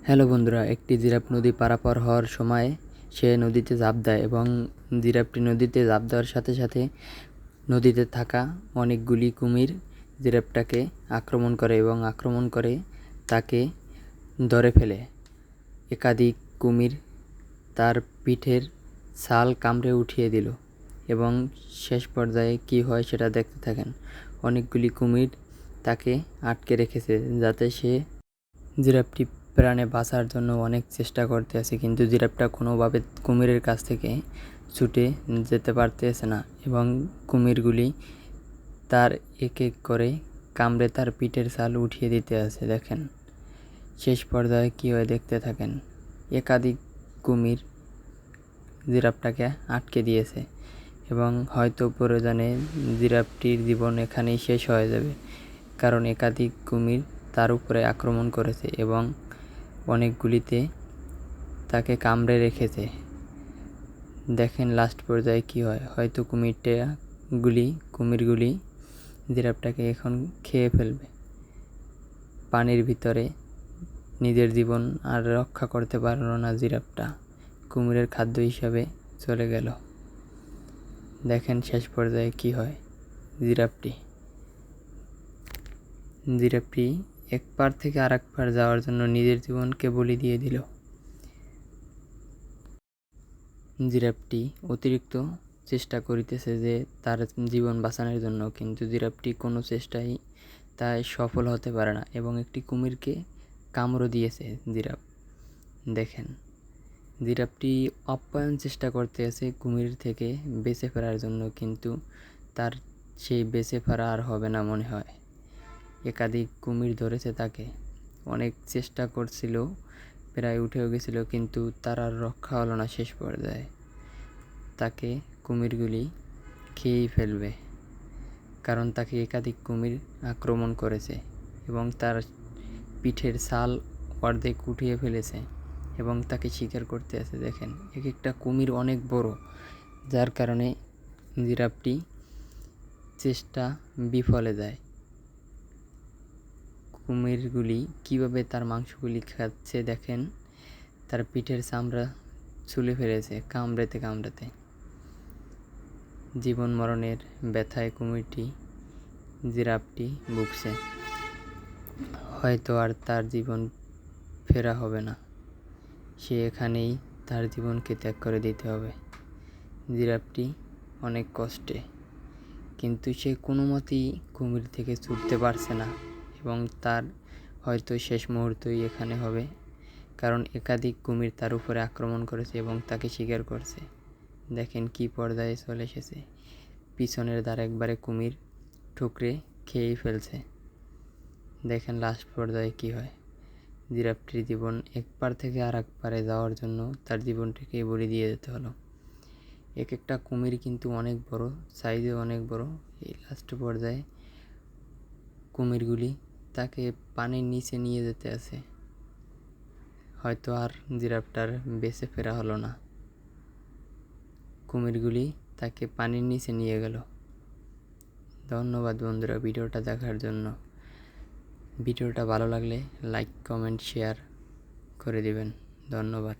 Hello বন্ধুরা, একটি giraffe নদী পারাপার হওয়ার সময় সে নদীতে ঝাঁপ দেয় এবং জিরাফটি নদীতে ঝাঁপ দেওয়ার সাথে সাথে নদীতে থাকা অনেকগুলি কুমির জিরাফটাকে আক্রমণ করে এবং আক্রমণ করে তাকে ধরে ফেলে। একাধিক কুমির তার পিঠের ছাল কামড়ে উঠিয়ে দিল এবং শেষ পর্যায়ে কী হয় সেটা দেখতে থাকেন। অনেকগুলি কুমির তাকে আটকে রেখেছে যাতে সে জিরাফটি প্রাণে বাঁচার জন্য অনেক চেষ্টা করতে আছে, কিন্তু জিরাফটা কোনোভাবে কুমিরের কাছ থেকে ছুটে যেতে পারতেছে না এবং কুমিরগুলি তার এক এক করে কামড়ে তার পিঠের ছাল উঠিয়ে দিতে আছে। দেখেন শেষ পর্যায়ে কী হয় দেখতে থাকেন। একাধিক কুমির জিরাফটাকে আটকে দিয়েছে এবং হয়তো প্রয়োজনে জিরাফটির জীবন এখানেই শেষ হয়ে যাবে, কারণ একাধিক কুমির তার উপরে আক্রমণ করেছে এবং অনেকগুলিতে তাকে কামড়ে রেখেছে। দেখেন লাস্ট পর্যায়ে কী হয়। হয়তো কুমিরগুলি জিরাফটাকে এখন খেয়ে ফেলবে। পানির ভিতরে নিজের জীবন আর রক্ষা করতে পারল না জিরাফটা, কুমিরের খাদ্য হিসাবে চলে গেল। দেখেন শেষ পর্যায়ে কী হয়। জিরাফটি এক পার থেকে আর এক পার যাওয়ার জন্য নিজের জীবনকে বলি দিয়ে দিল। জিরাফটি অতিরিক্ত চেষ্টা করিতেছে যে তার জীবন বাঁচানোর জন্য, কিন্তু জিরাফটি কোনো চেষ্টাই তাই সফল হতে পারে না এবং একটি কুমিরকে কামড়ও দিয়েছে জিরাফ। দেখেন জিরাফটি আপ্যায়ন চেষ্টা করতে আছে কুমির থেকে বেঁচে ফেরার জন্য, কিন্তু তার সেই বেঁচে ফেরা আর হবে না মনে হয়। একাধিক কুমির ধরেছে তাকে, অনেক চেষ্টা করছিল, প্রায় উঠেও গেছিল, কিন্তু তার আর রক্ষা হলো না। শেষ পর্যায়ে তাকে কুমিরগুলি খেয়েই ফেলবে, কারণ তাকে একাধিক কুমির আক্রমণ করেছে এবং তার পিঠের ছাল অর্ধেক উঠিয়ে ফেলেছে এবং তাকে শিকার করতে আছে। দেখেন এক একটা কুমির অনেক বড়, যার কারণে জিরাফটি চেষ্টা বিফলে যায়। কুমিরগুলি কিভাবে তার মাংসগুলি খাচ্ছে দেখেন, তার পিঠের চামড়া ছুলে ফেলেছে কামড়াতে কামড়াতে। জীবন মরণের ব্যথায় জিরাফটি ভুগছে। হয়তো আর তার জীবন ফেরা হবে না, সে এখানেই তার জীবনকে ত্যাগ করে দিতে হবে। জিরাফটি অনেক কষ্টে, কিন্তু সে কোনো মতেই কুমির থেকে ছুটতে পারছে না এবং তার হয়তো শেষ মুহূর্তই এখানে হবে, কারণ একাধিক কুমির তার উপরে আক্রমণ করেছে এবং তাকে শিকার করছে। দেখেন কি পর্যায়ে চলে এসেছে। পিছনের দ্বার একবারে কুমির ঠুকরে খেয়েই ফেলছে। দেখেন লাস্ট পর্যায়ে কী হয়। জিরাফটির জীবন এক পার থেকে আর এক পারে যাওয়ার জন্য তার জীবনটিকে বলি দিয়ে যেতে হলো। এক একটা কুমির কিন্তু অনেক বড়, সাইজে অনেক বড়। এই লাস্ট পর্যায়ে কুমিরগুলি তাকে পানির নিচে নিয়ে যেতে আছে। হয়তো আর জিরাফটার বেঁচে ফেরা হলো না, কুমিরগুলি তাকে পানির নিচে নিয়ে গেল। ধন্যবাদ বন্ধুরা ভিডিওটা দেখার জন্য। ভিডিওটা ভালো লাগলে লাইক, কমেন্ট, শেয়ার করে দিবেন। ধন্যবাদ।